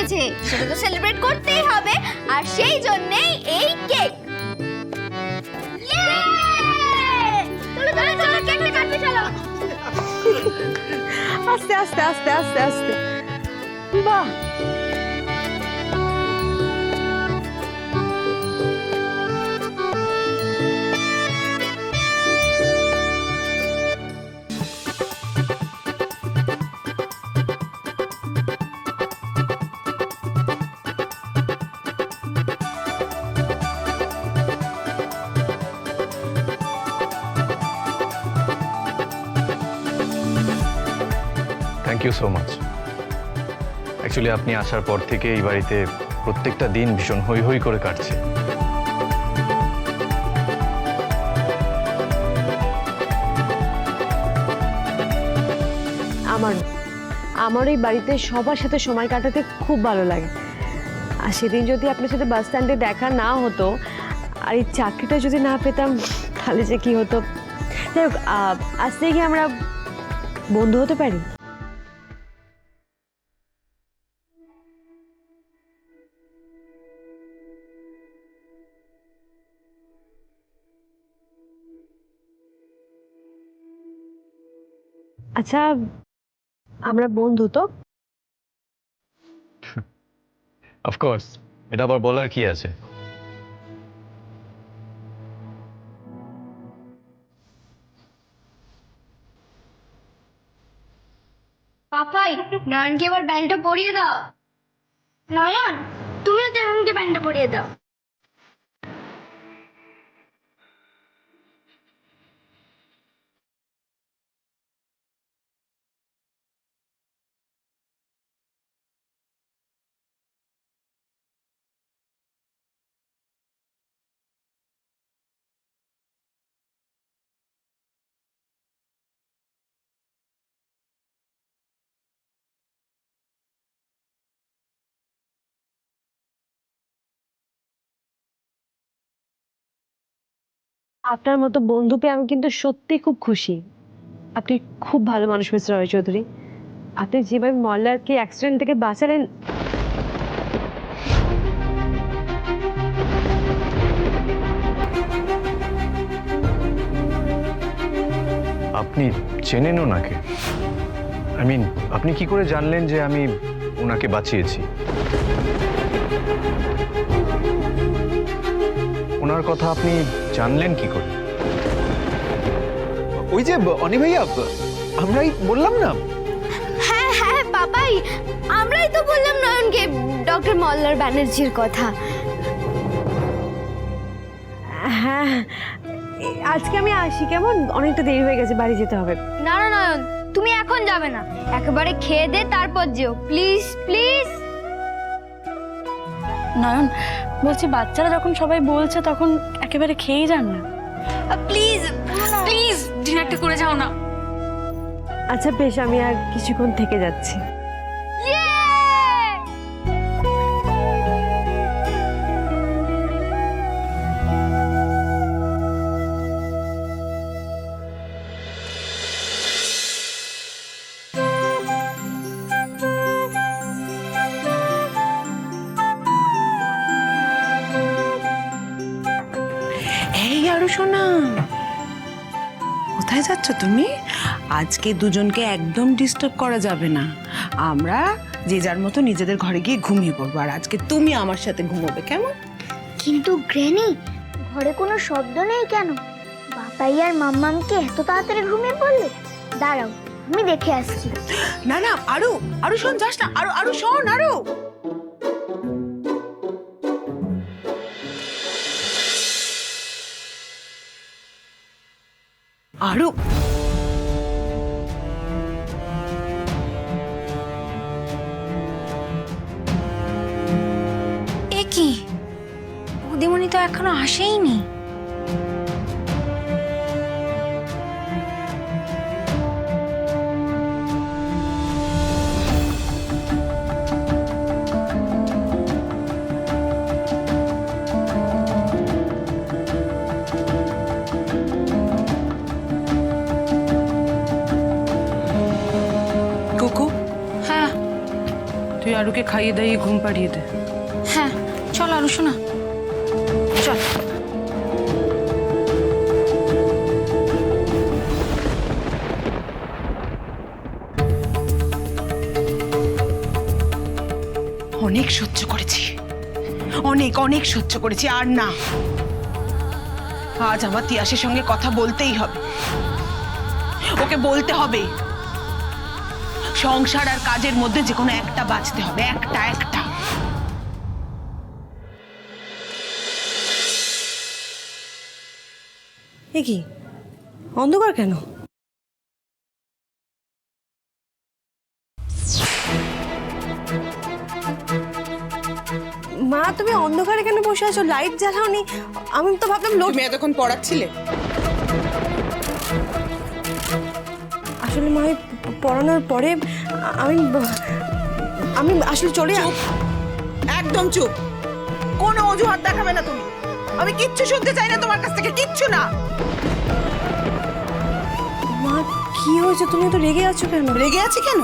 এসেছে, সেটা তো সেলিব্রেট করতেই হবে, আর সেই জন্যই এই কেক। চলো চলো চলো, কেকটা কাটতে চলো। আস্তে আস্তে আস্তে আস্তে আস্তে। বাহ, thank you so much. Actually আপনি আসার পর থেকে এই বাড়িতে প্রত্যেকটা দিন ভীষণ হৈ হৈ করে কাটছে। আমার এই বাড়িতে সবার সাথে সময় কাটাতে খুব ভালো লাগে। আর সেদিন যদি আপনার সাথে বাস স্ট্যান্ডে দেখা না হতো আর এই চাকরিটা যদি না পেতাম, তাহলে যে কি হতো। যাই হোক, আজ থেকে আমরা বন্ধু হতে পারি। আচ্ছা, আমরা বন্ধু তো? অফকোর্স, এটা আবার বলার কি আছে? পাপাই, নয়নকে এবার ব্যান্ডটা পরিয়ে দাও। নয়ন, তুমিও নয়নকে ব্যান্ডটা পরিয়ে দাও। আপনার মতো বন্ধু পেয়ে আমি কিন্তু সত্যি খুব খুশি। আপনি খুব ভালো মানুষ মিস্টার রয় চৌধুরী। আপনি যেভাবে মল্লারকে অ্যাক্সিডেন্ট থেকে বাঁচালেন, আপনি চেনেন ওনাকে? আই মিন, আপনি কি করে জানলেন যে আমি ওনাকে বাঁচিয়েছি? ওনার কথা আপনি জানলেন কি করে? ওই যে অনি ভাইয়া, আমরাই বললাম না। হ্যাঁ হ্যাঁ পাপাই, আমরাই তো বললাম নয়নকে ডক্টর মল্লার ব্যানার্জির কথা। হ্যাঁ, আজকে আমি আসি কেমন? অনেকটা দেরি হয়ে গেছে, বাড়ি যেতে হবে। না না নয়ন, তুমি এখন যাবে না, একেবারে খেয়ে দে তারপর যেও, প্লিজ প্লিজ। নয়ন, বলছি বাচ্চারা যখন সবাই বলছে তখন একেবারে খেয়েই যান না। প্লিজ প্লিজ ডিনারটা করে যাও না। আচ্ছা বেশ, আমি আর কিছুক্ষণ থেকে যাচ্ছি। এই আরো শোনা, কোথায় যাচ্ছ তুমি? আজকে দুজনকে একদম ডিস্টার্ব করা যাবে না। আমরা যে যার মতো নিজেদের ঘরে গিয়ে ঘুমিয়ে পড়বো, আর আজকে তুমি আমার সাথে ঘুমোবে, কেমন? কিন্তু গ্র্যানি, ঘরে কোনো শব্দ নেই কেন? বাপাই আর মাম্মামকে এত তাড়াতাড়ি ঘুমিয়ে পড়লে? দাঁড়াও, আমি দেখে আসছি। না না, আরো আরো শোন, যাস না, আরো আরো শোন, আরো। আরো এ কি, বৌদিমণি তো এখনো আসেইনি। কুকু, হ্যাঁ, তুই আর আরুকে খাইয়ে দাইয়ে ঘুম পাড়িয়ে দে। হ্যাঁ চল আরু শোনা চল। অনেক সহ্য করেছি, অনেক অনেক সহ্য করেছি, আর না। আজ আমার তিয়াসের সঙ্গে কথা বলতেই হবে, ওকে বলতে হবে সংসার আর কাজের মধ্যে যে কোনো একটা বাঁচতে হবে, একটা একটা। এ কি অন্ধকার কেন? মা তুমি অন্ধকারে কেন বসে আছো? লাইট জ্বালাওনি? আমি তো ভাবলাম লোক। তুমি এতক্ষণ পড়াচ্ছিলে? আসলে মা আমি পড়ানোর পরে আমি আমি আসলে চলে একদম চুপ, কোনো অজুহাত দেখাবে না তুমি। আমি কিচ্ছু শুনতে চাই না তোমার কাছ থেকে, কিচ্ছু না। মা কি হয়েছে? তুমি তো রেগে আছো কেন? রেগে আছি কেন?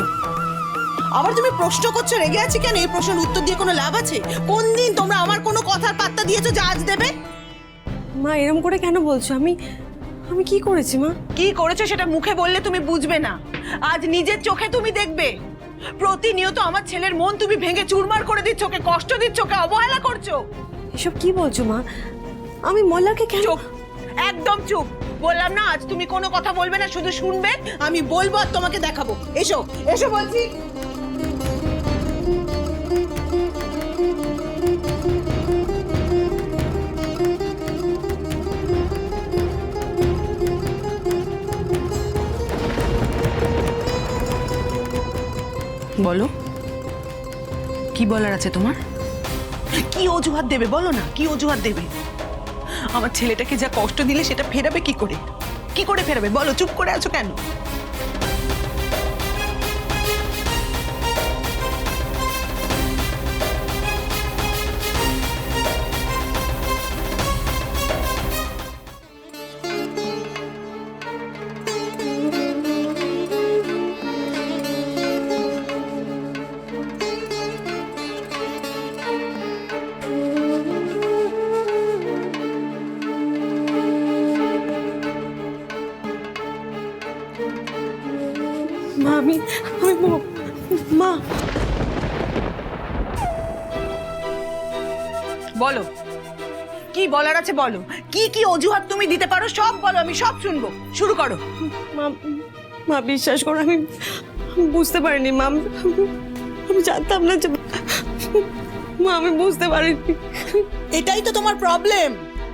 আবার তুমি প্রশ্ন করছো রেগে আছি কেন? এই প্রশ্নের উত্তর দিয়ে কোনো লাভ আছে? কোন দিন তোমরা আমার কোনো কথার পাত্তা দিয়েছো যা আজ দেবে? মা এরকম করে কেন বলছো? আমি আমি কি করেছি মা? কি করেছো সেটা মুখে বললে তুমি বুঝবে না, আজ নিজের চোখে তুমি দেখবে। প্রতিনিয়ত আমার ছেলের মন তুমি ভেঙে চুরমার করে দিচ্ছ, ওকে কষ্ট দিচ্ছ, ওকে অবহেলা করছো। এসব কি বলছো মা? আমি মল্লারকে কেন? চুপ, একদম চুপ। বললাম না আজ তুমি কোনো কথা বলবে না, শুধু শুনবে। আমি বলবো আর তোমাকে দেখাবো। এসো এসো বলছি। বলো কি বলার আছে তোমার? কি অজুহাত দেবে বলো না, কি অজুহাত দেবে? আমার ছেলেটাকে যা কষ্ট দিলে সেটা ফেরাবে কি করে? কি করে ফেরাবে বলো? চুপ করে আছো কেন? মা আমি আমি মা বলো কি বলার আছে বলো। কি কি অজুহাত তুমি দিতে পারো সব বলো, আমি সব শুনবো। শুরু করো। মা মা বিশ্বাস করো আমি বুঝতে পারিনি মা। আমি জানতাম না যে মা, আমি বুঝতে পারিনি। এটাই তো তোমার প্রবলেম,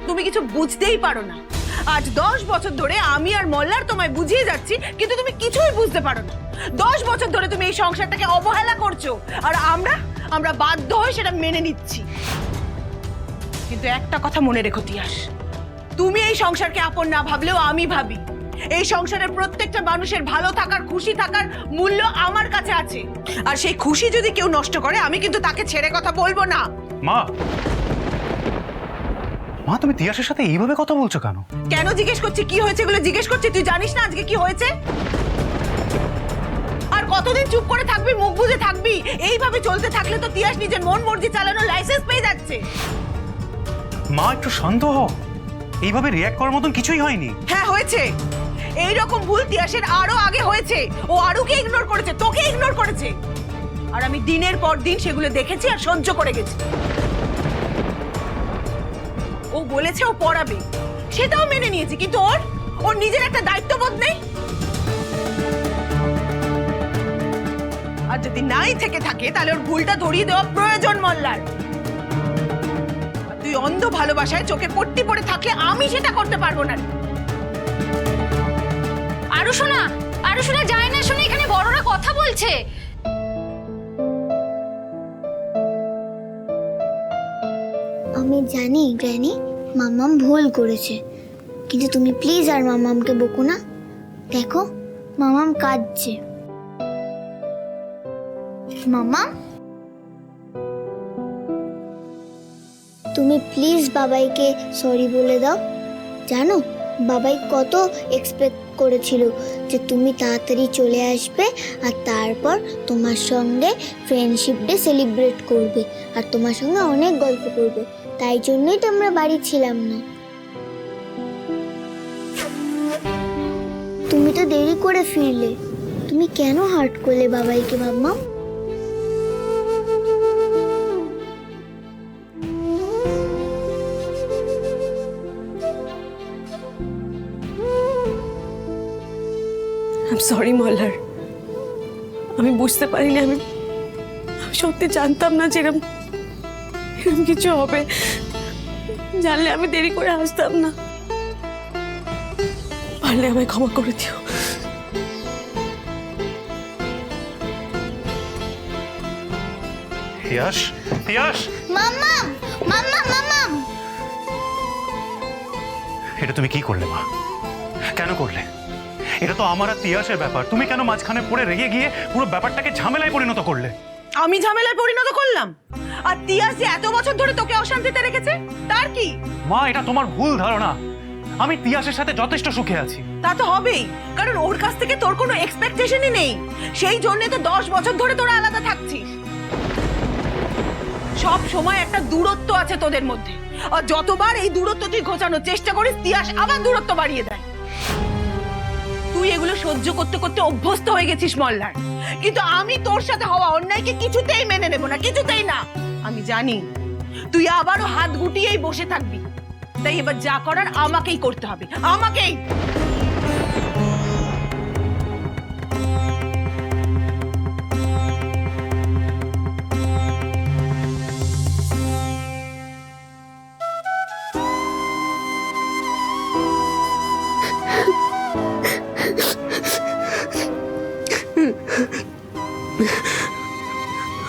তুমি কিছু বুঝতেই পারো না। আজ 10 বছর ধরে আমি আর মল্লার তোমায় বুঝিয়ে যাচ্ছি, কিন্তু তুমি কিছুই বুঝতে পারো না। 10 বছর ধরে তুমি এই সংসারটাকে অবহেলা করছো, আর আমরা বাধ্য হয়ে সেটা মেনে নিচ্ছি। কিন্তু একটা কথা মনে রেখো তিয়াস, তুমি এই সংসারকে আপন না ভাবলেও আমি ভাবি। এই সংসারের প্রত্যেকটা মানুষের ভালো থাকার, খুশি থাকার মূল্য আমার কাছে আছে। আর সেই খুশি যদি কেউ নষ্ট করে, আমি কিন্তু তাকে ছেড়ে কথা বলবো না। মা, মা তুমি তিয়াসের সাথে এইভাবে কথা বলছো কেন? কেন জিজ্ঞেস করছি? কি হয়েছে এগুলো জিজ্ঞেস করছি? তুই জানিস না আজকে কি হয়েছে? আর কতদিন চুপ করে থাকবি, মুখ বুজে থাকবি? এইভাবে চলতে থাকলে তো তিয়াস নিজের মন মর্জি চালানোর লাইসেন্স পেয়ে যাচ্ছে। মা একটু শান্ত হও, এইভাবে রিয়্যাক্ট করার মতন কিছুই হয়নি। হ্যাঁ হয়েছে, এইরকম ভুল তিয়াসের আরো আগে হয়েছে। ও আরুকে ইগনোর করেছে, তোকে ইগনোর করেছে, আর আমি দিনের পর দিন সেগুলো দেখেছি আর সহ্য করে গেছি। ও বলেছে ও পড়াবে, সেটাও মেনে নিয়েছি, কিন্তু ওর নিজের একটা দায়িত্ববোধ নেই। আর যদি নাই থেকে থাকে তাহলে ওর ভুলটা ধরিয়ে দেওয়া প্রয়োজন মল্লার। তুই অন্ধ ভালোবাসায় চোখে পট্টি পড়ে থাকলে আমি সেটা করতে পারবো না। আরু শোনা যায় না, শুনে এখানে বড়রা কথা বলছে। আমি জানি গ্র্যানি, মাম্মাম ভুল করেছে, কিন্তু তুমি প্লিজ আর মাম্মামকে বকো না। দেখো মাম্মাম কাঁদছে। মাম্মাম, তুমি প্লিজ বাবাইকে সরি বলে দাও। জানো বাবাই কত এক্সপেক্ট করেছিল যে তুমি তাড়াতাড়ি চলে আসবে আর তারপর তোমার সঙ্গে ফ্রেন্ডশিপ ডে সেলিব্রেট করবে আর তোমার সঙ্গে অনেক গল্প করবে, তাই জন্যই তো আমরা বাড়ি ছিলাম না। তুমি তো দেরি করে ফিরলে, তুমি কেন হার্ট করলে বাবাইকে মাম্মা? আই এম সরি মল্লার, আমি বুঝতে পারিনি, আমি সত্যি জানতাম না যে এরকম কিছু হবে। জানলে আমি দেরি করে আসতাম না। পারলে আমায় ক্ষমা করে দিও। ইয়াশ, ইয়াশ, মাম্মাম, মাম্মা, মাম্মাম। এটা তুমি কি করলে মা? কেন করলে? এটা তো আমার আর তিয়াসের ব্যাপার, তুমি কেন মাঝখানে পড়ে রেগে গিয়ে পুরো ব্যাপারটাকে ঝামেলায় পরিণত করলে? আমি ঝামেলায় পরিণত করলাম? আর তিয়াস যে এত বছর ধরে তোকে অশান্তিতে রেখেছে তার কি? মা, এটা তোমার ভুল ধারণা। আমি তিয়াসের সাথে যথেষ্ট সুখে আছি। তা তো হবেই, কারণ ওর কাছ থেকে তোর কোনো এক্সপেকটেশনই নেই। সেই জন্য তো 10 বছর ধরে তোরা আলাদা থাকছিস। সব সময় একটা দূরত্ব আছে তোদের মধ্যে, আর যতবার এই দূরত্ব তুই ঘোচানোর চেষ্টা করিস তিয়াস আবার দূরত্ব বাড়িয়ে দেয়। তুই এগুলো সহ্য করতে করতে অভ্যস্ত হয়ে গেছিস মল্লার, কিন্তু আমি তোর সাথে হওয়া অন্যায়কে কিছুতেই মেনে নেব না, কিছুতেই না। আমি জানি তুই আবারও হাত গুটিয়েই বসে থাকবি, তাই এবার যা করার আমাকেই করতে হবে, আমাকেই।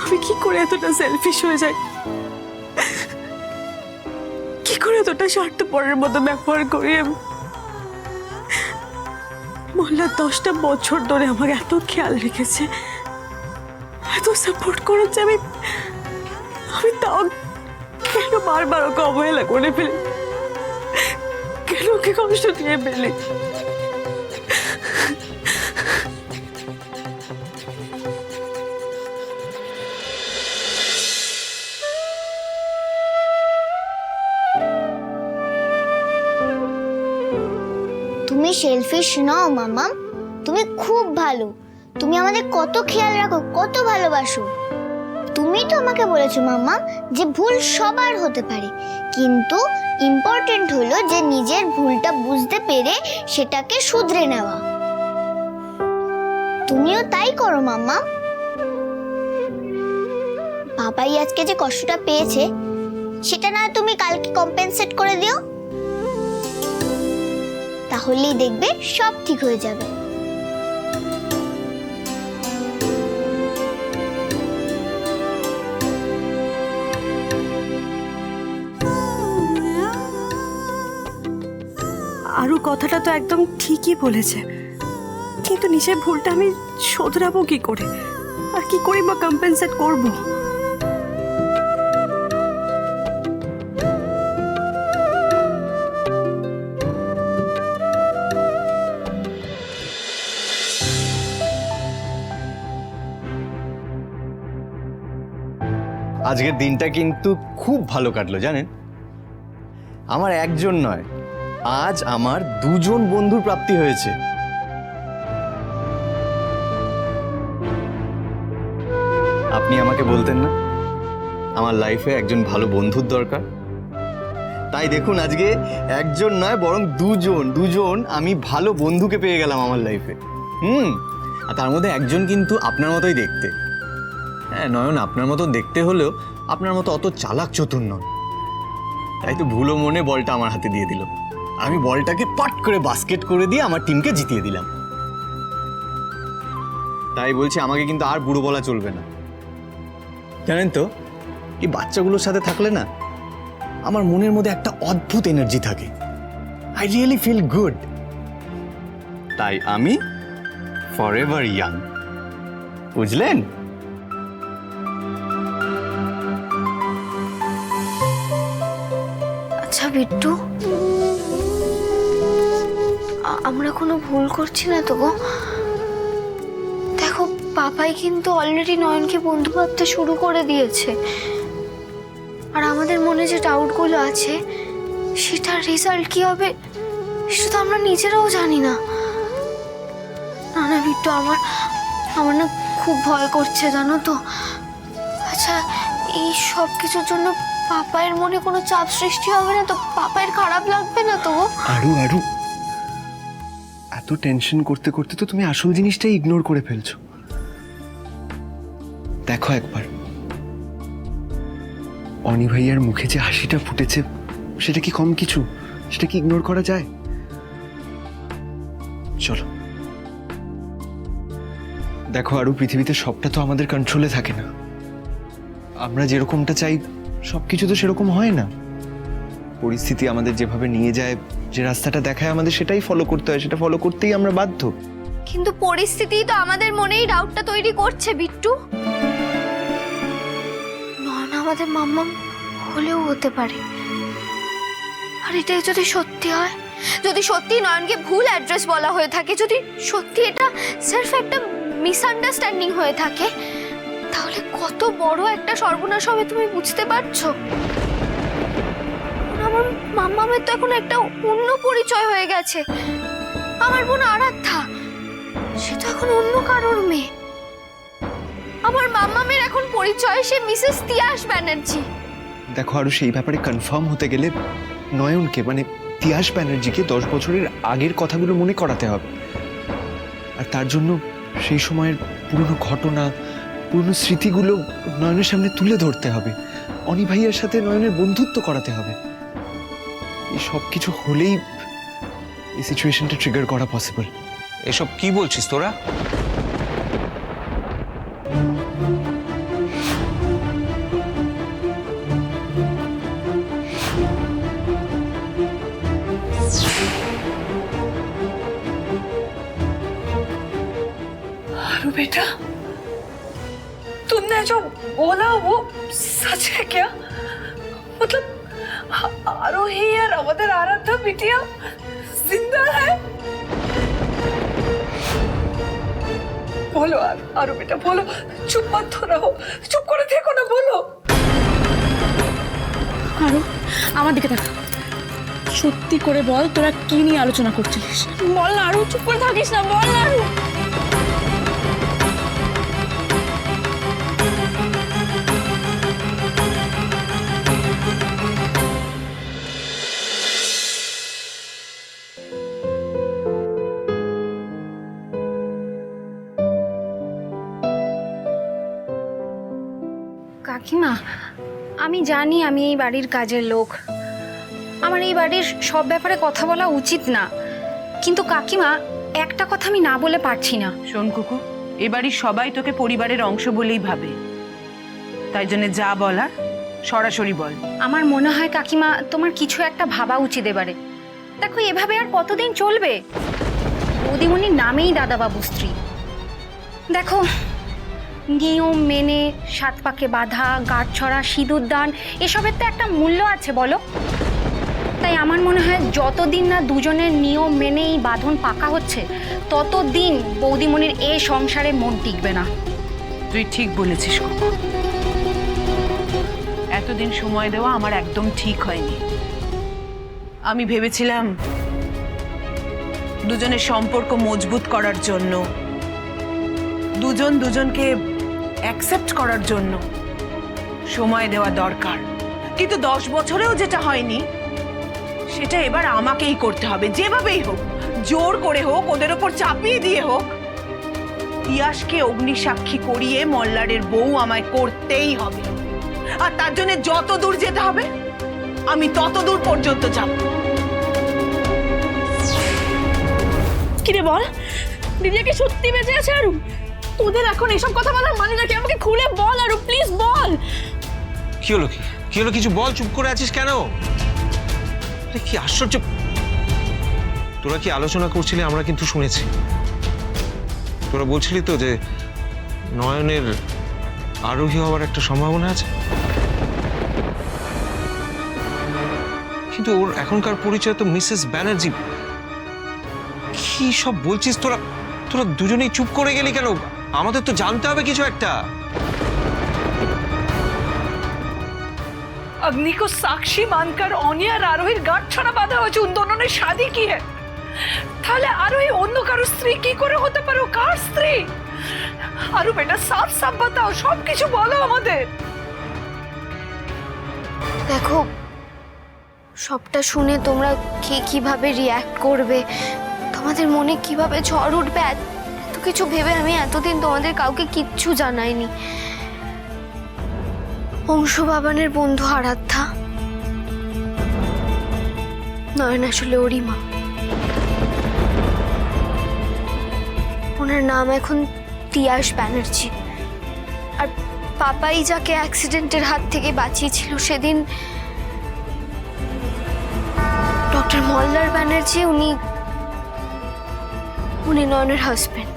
আমি কি করে এতটা সেলফিশ হয়ে যাই, কি করে এতটা স্বার্থপরের মতো ব্যবহার করি আমি। মোল্লা 10টা বছর ধরে আমাকে এত খেয়াল রেখেছে, এত সাপোর্ট করেছে, আমি তাও কেন বারবার ওকে অবহেলা করে ফেলি, কেন ওকে কষ্ট দিয়ে ফেলি। তুমি সেলফিশ নও মামাম, তুমি খুব ভালো। তুমি আমাদের কত খেয়াল রাখো, কত ভালোবাসো। তুমি তো আমাকে বলেছো মামাম যে ভুল সবার হতে পারে, কিন্তু ইম্পর্টেন্ট হলো যে নিজের ভুলটা বুঝতে পেরে সেটাকে শুধরে নেওয়া। তুমিও তাই করো মামাম। বাবাই আজকে যে কষ্টটা পেয়েছে সেটা না তুমি কালকে কম্পেনসেট করে দিও, তাহলেই দেখবে সব ঠিক হয়ে যাবে। আরু কথাটা তো একদম ঠিকই বলেছে, কিন্তু নিজের ভুলটা আমি শোধরাবো কি করে, আর কি করে বা কম্পেনসেট করবো? আজকের দিনটা কিন্তু খুব ভালো কাটলো জানেন। আমার একজন নয়, আজ আমার 2জন বন্ধুর প্রাপ্তি হয়েছে। আপনি আমাকে বলতেন না আমার লাইফে একজন ভালো বন্ধুর দরকার, তাই দেখুন আজকে একজন নয় বরং 2জন আমি ভালো বন্ধুকে পেয়ে গেলাম আমার লাইফে। আর তার মধ্যে একজন কিন্তু আপনার মতোই দেখতে। হ্যাঁ নয়ন, আপনার মতো দেখতে হলেও আপনার মতো অত চালাক চতুর নন, তাই তো ভুলো মনে বলটা আমার হাতে দিয়ে দিল। আমি বলটাকে পাট করে বাস্কেট করে দিয়ে আমার টিমকে জিতিয়ে দিলাম। তাই বলছি আমাকে কিন্তু আর বুড়ো বলা চলবে না। জানেন তো এই বাচ্চাগুলোর সাথে থাকলে না আমার মনের মধ্যে একটা অদ্ভুত এনার্জি থাকে। I really feel good. তাই আমি ফরএভার ইয়াং, বুঝলেন? আচ্ছা বিট্টু, আমরা কোনো ভুল করছি না তো গো? দেখো পাপাই কিন্তু অলরেডি নয়নকে বন্ধু ভাবতে শুরু করে দিয়েছে, আর আমাদের মনে যে ডাউটগুলো আছে সেটার রেজাল্ট কি হবে সেটা তো আমরা নিজেরাও জানি না। না না বিট্টু, আমার আমার না খুব ভয় করছে জানো তো। আচ্ছা, এই সব কিছুর জন্য পাপায়ের মনে কোনো চাপ সৃষ্টি হবে না তো? পাপায়ের খারাপ লাগবে না তো? আরু আরু, এত টেনশন করতে করতে তো তুমি আসল জিনিসটাই ইগনোর করে ফেলছো। দেখো একবার, অনি ভাইয়ার মুখে যে হাসিটা ফুটেছে সেটা কি কম কিছু? সেটা কি ইগনোর করা যায়? চলো। দেখো আরু, পৃথিবীতে সবটা তো আমাদের কন্ট্রোলে থাকে না। আমরা যেরকমটা চাই সবকিছু তো সেরকম হয় না। পরিস্থিতি আমাদের যেভাবে নিয়ে যায়, যে রাস্তাটা দেখায় আমাদের সেটাই ফলো করতে হয়, সেটা ফলো করতেই আমরা বাধ্য। কিন্তু পরিস্থিতি তো আমাদের মনেই ডাউটটা তৈরি করছে বিট্টু। নয়ন আমাদের মাম্মাম হলেও হতে পারে। আর এটাই যদি সত্যি হয়, যদি সত্যি নয়নকে ভুল অ্যাড্রেস বলা হয়ে থাকে, যদি সত্যি এটা সির্ফ একটা মিসআন্ডারস্ট্যান্ডিং হয়ে থাকে, তাহলে কত বড় একটা সর্বনাশ হবে তুমি বুঝতে পারছো? আমার মাম্মামের তো এখন একটা অন্য পরিচয় হয়ে গেছে। আমার বোন আরাধ্যা, সে তো এখন অন্য কারোর মেয়ে। আমার মাম্মামের এখন পরিচয় সে মিসেস তিয়াস ব্যানার্জি। দেখো আরো, সেই ব্যাপারে কনফার্ম হতে গেলে নয়নকে মানে তিয়াস ব্যানার্জিকে 10 বছরের আগের কথাগুলো মনে করাতে হবে। আর তার জন্য সেই সময়ের পুরনো ঘটনা, পুরনো স্মৃতিগুলো নয়নের সামনে তুলে ধরতে হবে। অনি ভাইয়ার সাথে নয়নের বন্ধুত্ব করাতে হবে। এই সব কিছু হলেই এই সিচুয়েশনটা ট্রিগার করা পসিবল। এসব কি বলছিস তোরা? आरू बेटा, तुमने जो बोला वो सच है क्या? मतलब आरोही और अवधर आराध्या बिटिया जिंदा है? बोलो आरू बेटा, बोलो, चुप मत हो रहो, चुप করে দেখো না, বলো। আরু, আমার দিকে দেখ, সত্যি করে বল তোরা কি নিয়ে আলোচনা করছিস? বল না আরু, চুপ করে থাকিস না, বল না আরু। কাকিমা, আমি জানি আমি এই বাড়ির কাজের লোক, আমার এই বাড়ির সব ব্যাপারে কথা বলা উচিত না, কিন্তু কাকিমা একটা কথা আমি না বলে পারছি না। শোন কুকু, এবারই সবাই তোকে পরিবারের অংশ বলেই ভাবে, তাই জন্য যা বলার সরাসরি বল। আমার মনে হয় কাকিমা তোমার কিছু একটা ভাবা উচিত এবারে। দেখো এভাবে আর কতদিন চলবে? বৌদিমণির নামেই দাদাবাবু স্ত্রী। দেখো, নিয়ম মেনে 7 পাকে বাঁধা, গাঁট ছড়া, সিঁদুর দান, এসবের তো একটা মূল্য আছে বলো। তাই আমার মনে হয় যতদিন না দুজনের নিয়ম মেনেই বাঁধন পাকা হচ্ছে, ততদিন বৌদিমণির এ সংসারে মন টিকবে না। তুই ঠিক বলেছিস কুকু, এতদিন সময় দেওয়া আমার একদম ঠিক হয়নি। আমি ভেবেছিলাম দুজনের সম্পর্ক মজবুত করার জন্য, দুজন দুজনকে অ্যাকসেপ্ট করার জন্য সময় দেওয়া দরকার, কিন্তু 10 বছরেও যেটা হয়নি সেটা এবার আমাকেই করতে হবে, যেভাবেই হোক, জোর করে হোক, ওদের ওপর চাপিয়ে দিয়ে হোক। তিয়াসকে অগ্নিসাক্ষী করিয়ে মল্লারের বউ আমায় করতেই হবে, আর তার জন্য যত দূর যেতে হবে আমি তত দূর পর্যন্ত যাব। কিরে বল, দিদিকে সত্যি বেঁচে আছে আরু? তোদের এখন এসব কথা বলার মানে নাকি? আমাকে খুলে বল আরু, প্লিজ বল। কি হলো? কি হলো? কিছু বল, চুপ করে আছিস কেন? কি আশ্চর্য! তোরা কি আলোচনা করছিলি আমরা কিন্তু শুনেছি। তোরা বলছিলি তো যে নয়নের আরোহী হওয়ার একটা সম্ভাবনা আছে, কিন্তু ওর এখনকার পরিচয় তো মিসেস ব্যানার্জি। কি সব বলছিস তোরা? তোরা দুজনেই চুপ করে গেলি কেন? আমাদের তো জানতে হবে কিছু একটা। अग्नि को साक्षी मानकर অনিয়া আর আরোহীর গাঁটছড়া বাঁধা হয়েছে। উন দোনো ने शादी की है। তাহলে আরোহী অন্য কারো স্ত্রী কি করে হতে পারে? ও কার স্ত্রী? আরো বেটা সাফ সাফ বাতাও, সব কিছু বলো আমাদের। দেখো, সবটা শুনে তোমরা কিভাবে রিয়্যাক্ট করবে, তোমাদের মনে কিভাবে ঝড় উঠবে, এত কিছু ভেবে আমি এতদিন তোমাদের কাউকে কিচ্ছু জানাইনি। অংশু বাবানের বন্ধু আরাধ্যা, নয়ন আসলে ওরই মা। ওনার নাম এখন তিয়াস ব্যানার্জি। আর পাপাই যাকে অ্যাক্সিডেন্টের হাত থেকে বাঁচিয়েছিল সেদিন ডক্টর মল্লার ব্যানার্জি, উনি নয়নের হাজবেন্ড।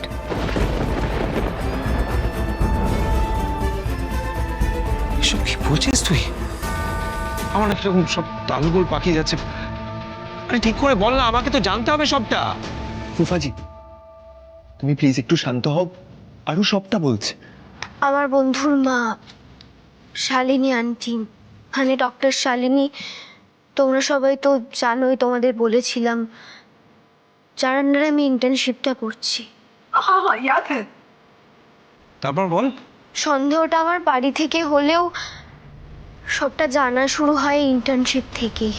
এসব কি বলছিস তুই? আমার না কিরকম সব তালগোল পাকিয়ে যাচ্ছে। আরে ঠিক করে বল না, আমাকে তো জানতে হবে সবটা। ফুফাজি, তুমি প্লিজ একটু শান্ত হও। আরও সবটা বলছে। আমার বন্ধুর মা শালিনী আন্টি, মানে ডক্টর শালিনী, তোমরা সবাই তো জানোই, তোমাদের বলেছিলাম, যার আন্ডারে আমি ইন্টার্নশিপটা করছি। हाँ हाँ याद है। তারপর বল। সন্দেহটা আমার বাড়ি থেকে হলেও সবটা জানা শুরু হয় ইন্টার্নশিপ থেকেই।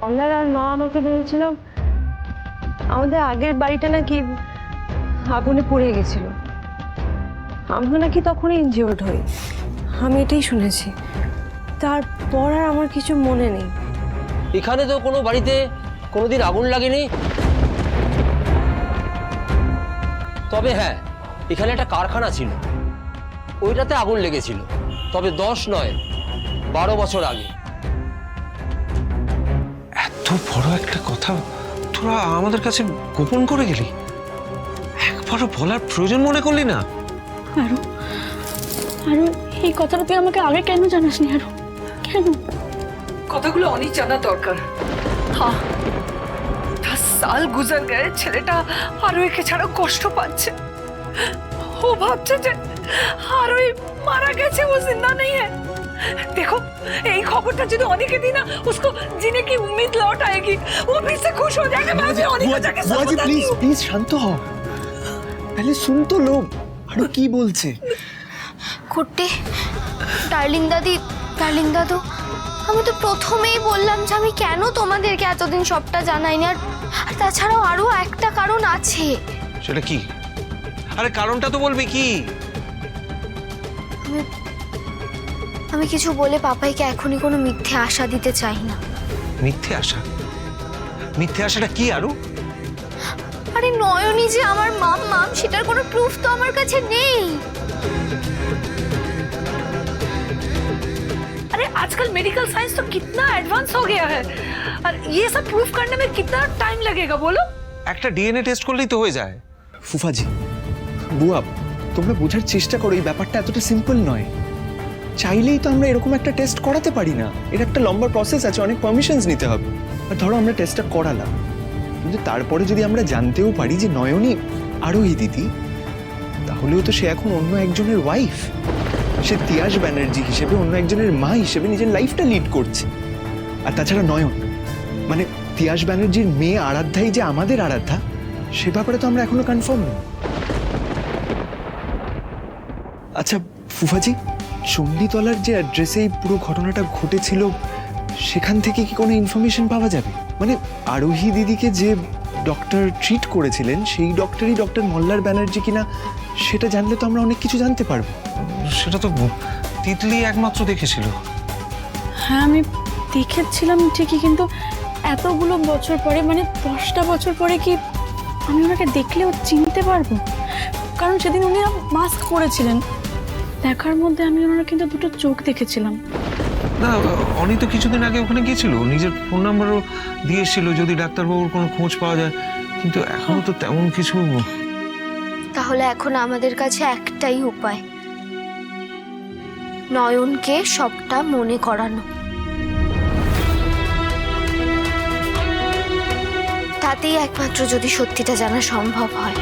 মল্লার আর মা আমাকে বলেছিল আমাদের আগের বাড়িটা নাকি আগুনে পুড়ে গেছিল। আমরা নাকি তখনই ইনজিওর্ড হই, আমি এটাই শুনেছি। তারপর আর আমার কিছু মনে নেই। এখানে তো কোনো বাড়িতে কোনোদিন আগুন লাগেনি। তবে হ্যাঁ, এখানে একটা কারখানা ছিল, ওইটাতে আগুন লেগেছিল, তবে 10 নয় 12 বছর আগে। এত বড় একটা কথা তোরা আমাদের কাছে গোপন করে গেলি, একবারও বলার প্রয়োজন মনে করলি না? আরো আরো এই কথাটা তুই আমাকে আগে কেন জানাসনি? আরো কেন? কথাগুলো অনেক জানা দরকার। হ্যাঁ, 10 সাল গুজর গয়ে, ছেলেটা আরো একে ছাড়া কষ্ট পাচ্ছে। ও ভাবছে যে আরো মারা গেছে, ও জিন্দা নেই है। देखो, এই খবরটা যদি অনেকে দিই না, उसको जीने की उम्मीद लौट आएगी, वो फिर से खुश हो जाएगा। मैं भी অনেক जाके सब বুয়াজি, बताती প্লিজ हूँ। প্লিজ শান্ত হও। তাহলে শুন তো লোক আরো কি বলছে। কুট্টি, ডার্লিং দাদি, ডার্লিং দাদু, আমি তো প্রথমেই বললাম যে আমি কেন তোমাদেরকে এতদিন সবটা জানাইনি। আর তাছাড়াও আরো একটা কারণ আছে। সেটা কি? আরে কারণটা তো বলবি কি? আমি কিছু বলে পাপাইকে এখনই কোনো মিথ্যে আশা দিতে চাই না। মিথ্যে আশা? মিথ্যে আশাটা কি আরু? আরে নয়নী যে আমার মাম, সেটার কোনো প্রুফ তো আমার কাছে নেই। अरे आजकल मेडिकल साइंस तो कितना एडवांस हो गया है, और ये सब प्रूफ करने में कितना टाइम लगेगा बोलो? একটা ডিএনএ টেস্ট করলেই তো হয়ে যায়। ফুফাজি, বুয়া, তোমরা বোঝার চেষ্টা করো, এই ব্যাপারটা এতটা সিম্পল নয়। চাইলেই তো আমরা এরকম একটা টেস্ট করাতে পারি না। এর একটা লম্বা প্রসেস আছে, অনেক পারমিশনস নিতে হবে। আর ধরো আমরা টেস্টটা করালাম, কিন্তু তারপরে যদি আমরা জানতেও পারি যে নয়নী আরোহী দিদি, তাহলেও তো সে এখন অন্য একজনের ওয়াইফ। সে তিয়াস ব্যানার্জি হিসেবে অন্য একজনের মা হিসেবে নিজের লাইফটা লিড করছে। আর তাছাড়া নয়ন, মানে তিয়াস ব্যানার্জির মেয়ে আরাধ্যাই যে আমাদের আরাধ্যা, সে ব্যাপারে তো আমরা এখনো কনফার্ম নই। আচ্ছা ফুফাজি, চণ্ডীতলার যে অ্যাড্রেসে এই পুরো ঘটনাটা ঘটেছিল, সেখান থেকে কি কোনো ইনফরমেশন পাওয়া যাবে? মানে আরোহী দিদিকে যে ডক্টর ট্রিট করেছিলেন, সেই ডক্টরই ডক্টর মল্লার ব্যানার্জি কিনা, সেটা জানলে তো আমরা অনেক কিছু জানতে পারবো। সেটা তো তিতলি একমাত্র দেখেছিল। হ্যাঁ, আমি দেখেছিলাম ঠিকই, কিন্তু এতগুলো বছর পরে, মানে 10টা বছর পরে কি আমি ওনাকে দেখলেও চিনতে পারবো? কারণ সেদিন উনি মাস্ক পরেছিলেন, দেখার মধ্যে আমি ওনার কিন্তু দুটো চোখ দেখেছিলাম। না, অনি তো কিছুদিন আগে ওখানে গিয়েছিল, নিজের ফোন নাম্বারও দিয়ে এসেছিল যদি ডাক্তারবাবুর কোনো খোঁজ পাওয়া যায়। কিন্তু এখনো তো তেমন কিছু। তাহলে এখন আমাদের কাছে একটাই উপায়, নয়নকে সবটা মনে করানো। তাতেই একমাত্র যদি সত্যিটা জানা সম্ভব হয়।